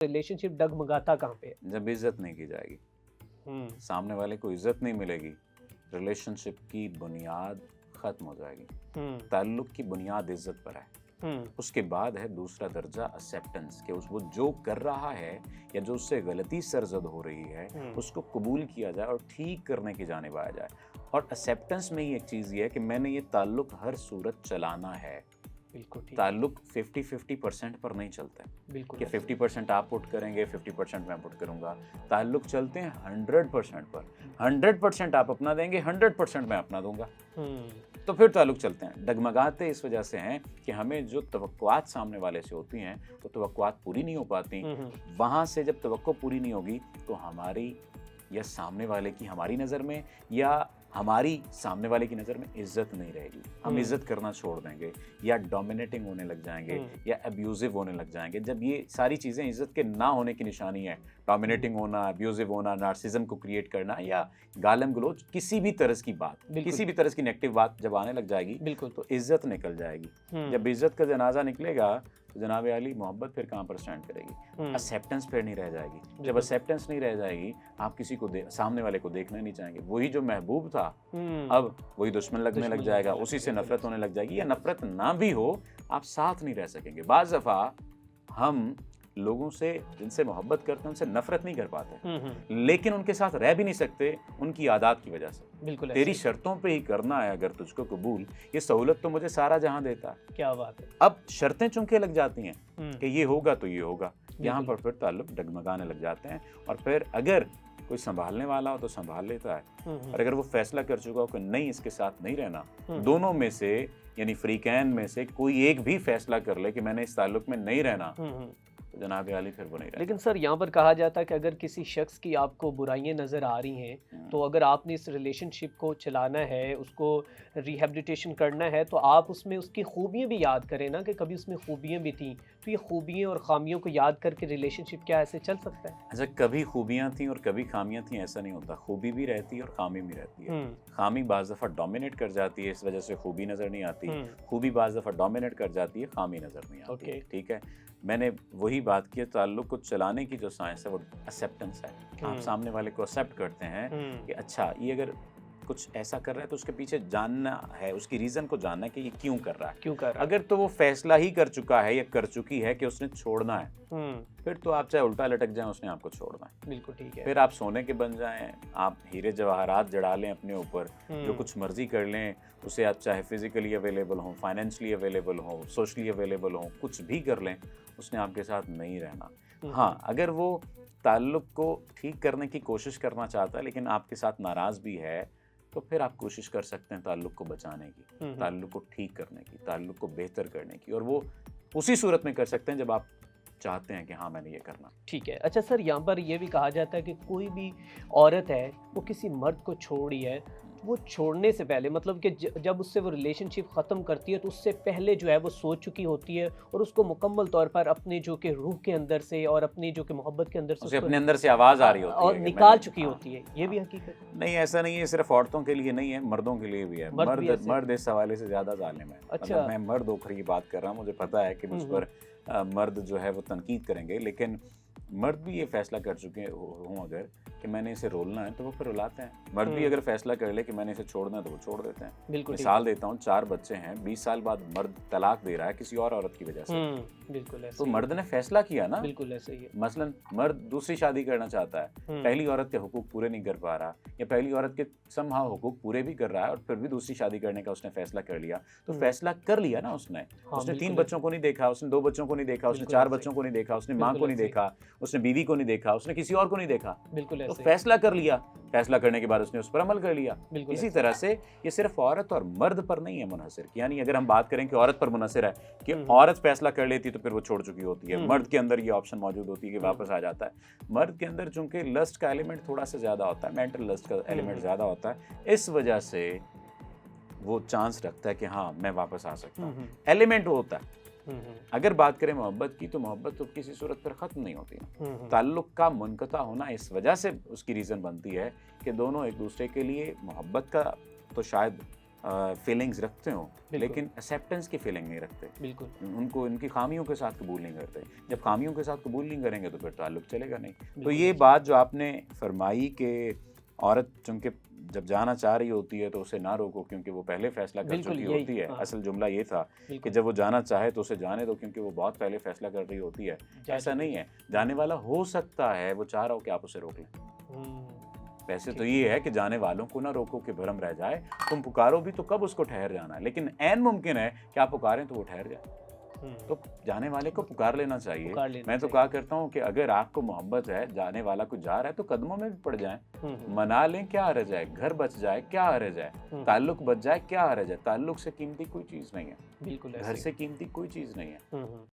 Relationship डगमगाता कहाँ पे है? जब इज्जत नहीं की जाएगी, सामने वाले को इज्जत नहीं मिलेगी, रिलेशनशिप की बुनियाद खत्म हो जाएगी। ताल्लुक की बुनियाद इज्जत पर है। उसके बाद है दूसरा दर्जा एक्सेप्टेंस, कि वो जो कर रहा है या जो उससे गलती सरजद हो रही है उसको कबूल किया जाए और ठीक करने की जानिब आया जाए। और एक्सेप्टेंस में ही एक चीज़ ये है कि मैंने ये ताल्लुक हर सूरत चलाना है। बिल्कुल ठीक। ताल्लुक 50-50% पर नहीं चलता है बिल्कुल कि 50% आप पुट करेंगे, 50% मैं पुट करूंगा। ताल्लुक चलते हैं 100% पर। 100% आप अपना देंगे, 100% मैं अपना दूंगा, तो फिर ताल्लुक चलते हैं। डगमगाते इस वजह से हैं कि हमें जो तवक्कुआत सामने वाले से होती हैं वो तवक्कुआत पूरी नहीं हो पाती। वहाँ से जब तवक्को पूरी नहीं होगी तो हमारी या सामने वाले की हमारी नज़र में या हमारी सामने वाले की नज़र में इज्जत नहीं रहेगी। हम इज्जत करना छोड़ देंगे या डोमिनेटिंग होने लग जाएंगे या अब्यूजिव होने लग जाएंगे। जब ये सारी चीज़ें इज्जत के ना होने की निशानी है, डोमिनेटिंग होना, अब्यूजिव होना, नार्सिज्म को क्रिएट करना या गालम गलोच, किसी भी तरह की बात, किसी भी तरह की नेगेटिव बात जब आने लग जाएगी तो इज्जत निकल जाएगी। जब इज्जत का जनाजा निकलेगा तो जनाब आली मोहब्बत फिर कहाँ पर स्टैंड करेगी? एक्सेप्टेंस फिर नहीं रह जाएगी। जब एक्सेप्टेंस नहीं रह जाएगी आप किसी को सामने वाले को देखना नहीं चाहेंगे। वही जो महबूब था अब वही दुश्मन लगने लग जाएगा, उसी से नफरत होने लग जाएगी, या नफरत ना भी हो आप साथ नहीं रह सकेंगे। बाज़ दफ़ा हम लोगों से जिनसे मोहब्बत करते हैं उनसे नफरत नहीं कर पाते, लेकिन उनके साथ रह भी नहीं सकते उनकी आदत की वजह से। बिल्कुल तेरी शर्तों पे ही करना है अगर तुझको कबूल, ये सहूलत तो मुझे सारा जहां देता है। क्या बात है। अब शर्तें चुनके लग जाती हैं कि ये होगा तो ये होगा, यहाँ पर फिर ताल्लुक डगमगाने लग जाते हैं। और फिर अगर कोई संभालने वाला हो तो संभाल लेता है, और अगर वो फैसला कर चुका हो कि नहीं इसके साथ नहीं रहना, दोनों में से यानी फ्रीकैन में से कोई एक भी फैसला कर ले कि मैंने इस ताल्लुक में नहीं रहना, तो जनाब आली फिर वो नहीं रहता। लेकिन सर यहाँ पर कहा जाता है कि अगर किसी शख्स की आपको बुराइयां नज़र आ रही हैं तो अगर आपने इस रिलेशनशिप को चलाना है, उसको रिहेबिलिटेशन करना है, तो आप उसमें उसकी खूबियाँ भी याद करें ना, कि कभी उसमें खूबियाँ भी थी, तो ये खूबियाँ और खामियों को याद करके रिलेशनशिप क्या ऐसे चल सकता है? अच्छा, कभी खूबियाँ थी और कभी खामियाँ थी ऐसा नहीं होता। खूबी भी रहती है और खामी भी रहती है। खामी बाज़ दफ़ा डोमिनेट कर जाती है, इस वजह से खूबी नज़र नहीं आती। खूबी बाज़ दफ़ा डोमिनेट कर जाती है, खामी नज़र नहीं आती। ठीक है, मैंने वही बात की, ताल्लुक को चलाने की जो साइंस है वो एक्सेप्टेंस है। आप सामने वाले को एक्सेप्ट करते हैं कि अच्छा ये अगर कुछ ऐसा कर रहा है तो उसके पीछे जानना है, उसकी रीज़न को जानना है कि ये क्यों कर रहा है। अगर तो वो फैसला ही कर चुका है या कर चुकी है कि उसने छोड़ना है, फिर तो आप चाहे उल्टा लटक जाएं, उसने आपको छोड़ना है। बिल्कुल ठीक है। फिर आप सोने के बन जाएं, आप हीरे जवाहरात जड़ा लें अपने ऊपर, जो कुछ मर्जी कर लें, उसे आप चाहे फिजिकली अवेलेबल हों, फाइनेंशियली अवेलेबल हों, सोशली अवेलेबल हों, कुछ भी कर लें, उसने आपके साथ नहीं रहना। हाँ, अगर वो ताल्लुक को ठीक करने की कोशिश करना चाहता है लेकिन आपके साथ नाराज़ भी है, तो फिर आप कोशिश कर सकते हैं ताल्लुक को बचाने की, ताल्लुक को ठीक करने की, ताल्लुक को बेहतर करने की, और वो उसी सूरत में कर सकते हैं जब आप चाहते हैं कि हाँ मैंने ये करना। ठीक है। अच्छा सर, यहाँ पर ये भी कहा जाता है कि कोई भी औरत है वो किसी मर्द को छोड़ रही है, वो छोड़ने से पहले मतलब कि जब उससे वो रिलेशनशिप ख़त्म करती है तो उससे पहले जो है वो सोच चुकी होती है और उसको मुकम्मल तौर पर अपने जो कि रूह के अंदर से और अपनी जो कि मोहब्बत के अंदर से उसे अपने अंदर से आवाज़ आ रही होती है और निकाल चुकी होती है। ये भी हकीकत नहीं, ऐसा नहीं है, सिर्फ औरतों के लिए नहीं है, मर्दों के लिए भी है। मर्द इस हवाले से ज़्यादा जालिम है। अच्छा, मैं मर्द होकर की बात कर रहा हूँ, मुझे पता है कि मुझ पर मर्द जो है वो तनकीद करेंगे, लेकिन मर्द भी ये फैसला कर चुके हों अगर कि मैंने इसे रोलना है तो वो फिर रुलाते हैं। मर्द भी अगर फैसला कर ले कि मैंने इसे छोड़ना है तो वो छोड़ देते हैं। मिसाल देता हूँ, 4 बच्चे हैं, 20 साल बाद मर्द तलाक दे रहा है किसी और औरत की वजह से, बिल्कुल ऐसे तो मर्द ने फैसला किया ना। बिल्कुल ऐसे ही है। मसलन मर्द दूसरी शादी करना चाहता है, पहली औरत के हुकूक पूरे नहीं कर पा रहा, या पहली औरत के समहाउ हुकूक पूरे भी कर रहा है और फिर भी दूसरी शादी करने का उसने फैसला कर लिया, तो फैसला कर लिया ना उसने। उसने 3 बच्चों को नहीं देखा, उसने 2 बच्चों को नहीं देखा, उसने 4 बच्चों को नहीं देखा, उसने माँ को नहीं देखा, उसने बीवी को नहीं देखा, उसने किसी और को नहीं देखा, बिल्कुल तो फैसला कर लिया। फैसला करने के बाद उसने उस पर अमल कर लिया। इसी तरह से ये सिर्फ औरत और मर्द पर नहीं है मुनहसर, यानी अगर हम बात करें कि औरत पर मुनहसर है कि औरत फैसला कर लेती तो फिर वो छोड़ चुकी होती है, मर्द के अंदर ये ऑप्शन मौजूद होती है कि वापस आ जाता है। मर्द के अंदर चूंकि लस्ट का एलिमेंट थोड़ा सा ज्यादा होता है, मेंटल लस्ट का एलिमेंट ज्यादा होता है, इस वजह से वो चांस रखता है कि हाँ मैं वापस आ सकता हूँ, एलिमेंट होता है। अगर बात करें मोहब्बत की, तो मोहब्बत तो किसी सूरत पर ख़त्म नहीं होती ना। ताल्लुक का मुनक़ता होना इस वजह से उसकी रीज़न बनती है कि दोनों एक दूसरे के लिए मोहब्बत का तो शायद फीलिंग्स रखते हो, बिल्कुल। लेकिन एक्सेप्टेंस की फीलिंग नहीं रखते, बिल्कुल। उनको इनकी खामियों के साथ कबूल नहीं करते। जब खामियों के साथ कबूल नहीं करेंगे तो फिर ताल्लुक चलेगा नहीं। तो बिल्कुल ये ऐसा। बात जो आपने फरमाई कि औरत चूंकि जब जाना चाह रही होती है तो उसे ना रोको क्योंकि वो पहले फैसला कर बिल्कुल चुकी यही, होती है। हाँ। असल जुमला ये था कि बिल्कुल। जब वो जाना चाहे तो उसे जाने दो क्योंकि वो बहुत पहले फैसला कर रही होती है। जा ऐसा चुकी नहीं है, जाने वाला हो सकता है वो चाह रहा हो कि आप उसे रोक लें। वैसे तो ठीक। ये है कि जाने वालों को ना रोको कि भरम रह जाए, तुम पुकारो भी तो कब उसको ठहर जाना है, लेकिन ऐन मुमकिन है कि आप पुकारें तो वो ठहर जाए। तो जाने वाले को पुकार लेना चाहिए। पुकार लेना मैं तो चाहिए। कहा करता हूँ कि अगर आपको मोहब्बत है, जाने वाला कुछ जा रहा है तो कदमों में भी पड़ जाएं, मना लें, क्या हर्ज है, घर बच जाए क्या हर्ज है, ताल्लुक बच जाए क्या हर्ज है। ताल्लुक से कीमती कोई चीज़ नहीं है, बिल्कुल घर ऐसे ही। से कीमती कोई चीज़ नहीं है। हम्म।